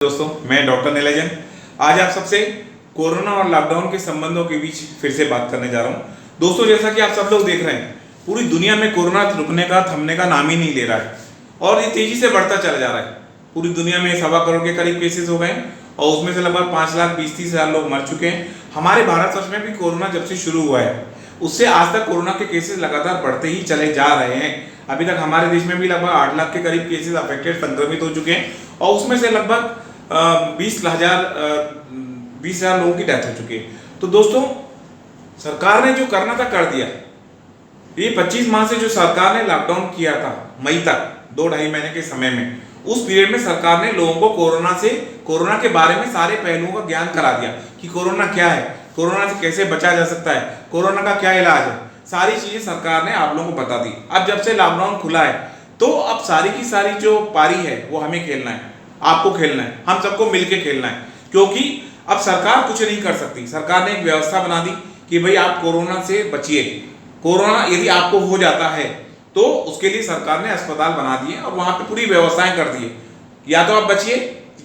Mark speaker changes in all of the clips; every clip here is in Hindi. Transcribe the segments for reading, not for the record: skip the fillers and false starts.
Speaker 1: दोस्तों, मैं डॉक्टर नीलजन आज आप सबसे कोरोना और लॉकडाउन के संबंधों के बीच फिर से बात करने जा रहा हूं। दोस्तों, जैसा कि आप सब लोग देख रहे हैं, पूरी दुनिया में कोरोना रुकने का थमने का नाम ही नहीं ले रहा है और ये तेजी से बढ़ता चला जा रहा है। पूरी दुनिया में 1.25 करोड़ के करीब केसेस हो गए और उसमें से लगभग 5,20,30,000 लोग मर चुके हैं। हमारे भारत वर्ष में भी कोरोना जब से शुरू हुआ है उससे आज तक कोरोना के केसेस लगातार बढ़ते ही चले जा रहे हैं। अभी तक हमारे देश में भी लगभग 8 लाख के करीब केसेस अफेक्टेड संक्रमित हो चुके हैं और उसमें से लगभग 20,000 लोगों की डेथ हो चुकी है। तो दोस्तों, सरकार ने जो करना था कर दिया। ये 25 माह से जो सरकार ने लॉकडाउन किया था मई तक 2-2.5 महीने के समय में, उस पीरियड में सरकार ने लोगों को कोरोना के बारे में सारे पहलुओं का ज्ञान करा दिया कि कोरोना क्या है, कोरोना से कैसे बचा जा सकता है, कोरोना का क्या इलाज है। सारी चीजें सरकार ने आप लोगों को बता दी। अब जब से लॉकडाउन खुला है तो अब सारी की सारी जो पारी है वो हमें खेलना है, आपको खेलना है, हम सबको मिलके खेलना है। क्योंकि अब सरकार कुछ नहीं कर सकती। सरकार ने एक व्यवस्था बना दी कि भाई आप कोरोना से बचिए। कोरोना यदि आपको हो जाता है तो उसके लिए सरकार ने अस्पताल बना दिए और वहां पे पूरी व्यवस्थाएं कर दी है। या तो आप बचिए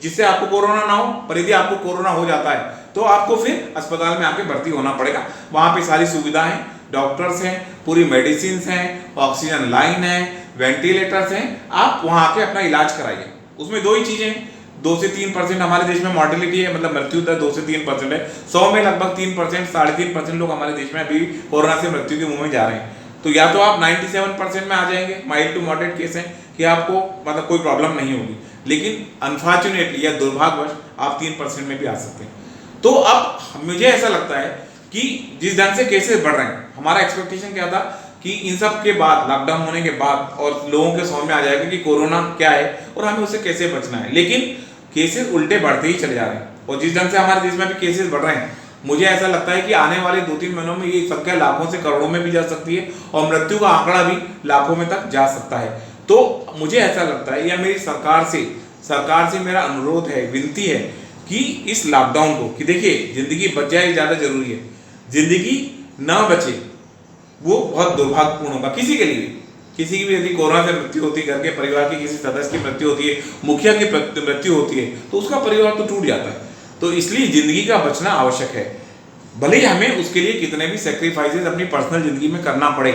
Speaker 1: जिससे आपको कोरोना ना हो, पर यदि आपको कोरोना हो जाता है तो आपको फिर अस्पताल में आके भर्ती होना पड़ेगा। वहां पे सारी सुविधाएं, डॉक्टर्स हैं, पूरी मेडिसिन हैं, ऑक्सीजन लाइन है, वेंटिलेटर्स हैं। आप वहां आके अपना इलाज कराइए। उसमें 2 ही चीजें हैं, 2 से 3% हमारे देश में मॉर्टेलिटी है, मतलब मृत्यु दर 2 से 3% है। 100 में लगभग 3%, 3.5% लोग हमारे देश में अभी कोरोना से मृत्यु के मुंह में जा रहे हैं। तो या तो आप 97% में आ जाएंगे, माइल्ड टू मॉडरेट केस है, कि आपको मतलब कोई प्रॉब्लम नहीं होगी। लेकिन अनफॉर्चुनेटली या दुर्भाग्यवश आप 3% में भी आ सकते हैं। तो अब मुझे ऐसा लगता है कि जिस ढंग से केसेस बढ़ रहे हैं, हमारा एक्सपेक्टेशन क्या था कि इन सब के बाद, लॉकडाउन होने के बाद और लोगों के समझ में आ जाएगा कि कोरोना क्या है और हमें उससे कैसे बचना है। लेकिन केसेस उल्टे बढ़ते ही चले जा रहे हैं और जिस ढंग से हमारे देश में भी केसेस बढ़ रहे हैं, मुझे ऐसा लगता है कि आने वाले 2-3 महीनों में ये संख्या लाखों से करोड़ों में भी जा सकती है और मृत्यु का आंकड़ा भी लाखों में तक जा सकता है। तो मुझे ऐसा लगता है, या मेरी सरकार से मेरा अनुरोध है, विनती है कि इस लॉकडाउन को, कि देखिए जिंदगी बच जाए ज्यादा जरूरी है, जिंदगी ना बचे वो बहुत दुर्भाग्यपूर्ण होगा किसी के लिए। किसी की भी यदि कोरोना से मृत्यु होती है, घर के परिवार के किसी सदस्य की मृत्यु होती है, मुखिया की मृत्यु होती है, तो उसका परिवार तो टूट जाता है। तो इसलिए जिंदगी का बचना आवश्यक है। भले ही हमें उसके लिए कितने भी सेक्रीफाइसेस अपनी पर्सनल जिंदगी में करना पड़े,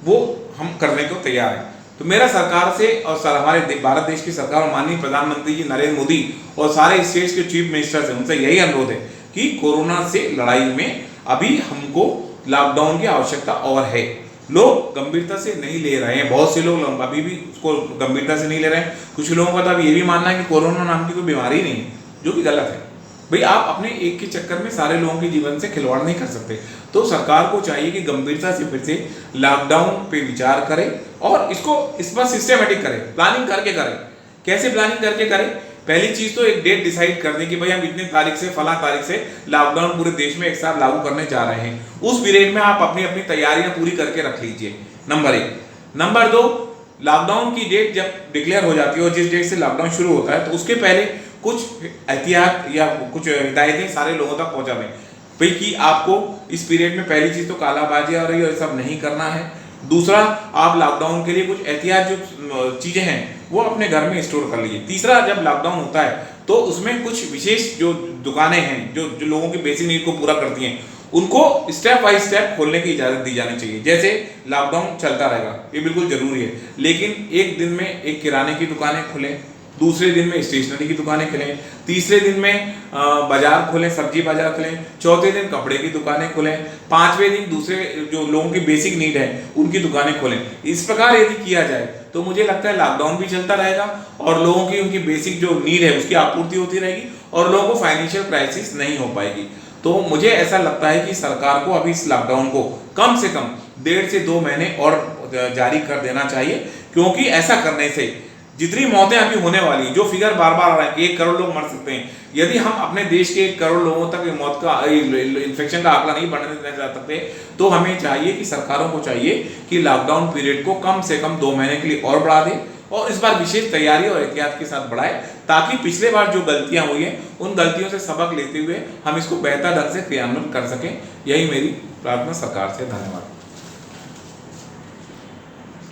Speaker 1: वो हम करने को तैयार हैं। तो मेरा सरकार से और हमारे भारत देश की सरकार और माननीय प्रधानमंत्री जी नरेंद्र मोदी और सारे स्टेट्स के चीफ मिनिस्टर से, उनसे यही अनुरोध है कि कोरोना से लड़ाई में अभी हमको लॉकडाउन की आवश्यकता और है। लोग गंभीरता से नहीं ले रहे हैं, बहुत से लोग अभी भी उसको गंभीरता से नहीं ले रहे हैं। कुछ लोगों का तो अब ये भी मानना है कि कोरोना नाम की कोई बीमारी नहीं है, जो कि गलत है। भाई, आप अपने एक के चक्कर में सारे लोगों के जीवन से खिलवाड़ नहीं कर सकते। तो सरकार को चाहिए कि गंभीरता से फिर से लॉकडाउन पे विचार करे और इसको इस बार सिस्टमेटिक करे, प्लानिंग करके करे। कैसे प्लानिंग करके करे? पहली चीज तो एक डेट डिसाइड कर दें कि भाई हम इतने तारीख से फला तारीख से लॉकडाउन पूरे देश में एक साथ लागू करने जा रहे हैं। उस पीरियड में आप अपनी अपनी तैयारियां पूरी करके रख लीजिए, नंबर 1। नंबर 2, लॉकडाउन की डेट जब डिक्लेयर हो जाती है और जिस डेट से लॉकडाउन शुरू होता है, तो उसके पहले कुछ एहतियात या कुछ हिदायतें सारे लोगों तक पहुंचा दें भाई कि आपको इस पीरियड में पहली चीज तो कालाबाजी आ रही है और सब नहीं करना है। दूसरा, आप लॉकडाउन के लिए कुछ एहतियात जो चीजें हैं वो अपने घर में स्टोर कर लीजिए। तीसरा, जब लॉकडाउन होता है तो उसमें कुछ विशेष जो दुकानें हैं जो लोगों की बेसिक नीड को पूरा करती हैं, उनको स्टेप बाय स्टेप खोलने की इजाजत दी जानी चाहिए। जैसे लॉकडाउन चलता रहेगा, ये बिल्कुल जरूरी है, लेकिन एक दिन में एक किराने की दुकानें खुलें, दूसरे दिन में स्टेशनरी की दुकानें खुलें, तीसरे दिन में बाजार खोलें, सब्जी बाजार खुलें, चौथे दिन कपड़े की दुकानें खुलें, 5वें दिन दूसरे जो लोगों की बेसिक नीड है उनकी दुकानें खोलें। इस प्रकार यदि किया जाए तो मुझे लगता है लॉकडाउन भी चलता रहेगा और लोगों की उनकी बेसिक जो नीड है उसकी आपूर्ति होती रहेगी और लोगों को फाइनेंशियल क्राइसिस नहीं हो पाएगी। तो मुझे ऐसा लगता है कि सरकार को अभी इस लॉकडाउन को कम से कम 1.5 से 2 महीने और जारी कर देना चाहिए, क्योंकि ऐसा करने से जितनी मौतें अभी होने वाली, जो फिगर बार बार आ रहा है कि 1 करोड़ लोग मर सकते हैं, यदि हम अपने देश के 1 करोड़ लोगों तक मौत का इन्फेक्शन का आंकड़ा नहीं बढ़ने देना चाह सकते, तो हमें चाहिए कि सरकारों को चाहिए कि लॉकडाउन पीरियड को कम से कम 2 महीने के लिए और बढ़ा दे और इस बार विशेष तैयारी और एहतियात के साथ बढ़ाए, ताकि पिछले बार जो गलतियां हुई हैं उन गलतियों से सबक लेते हुए हम इसको बेहतर ढंग से क्रियान्वयन कर सकें। यही मेरी प्रार्थना सरकार से। धन्यवाद।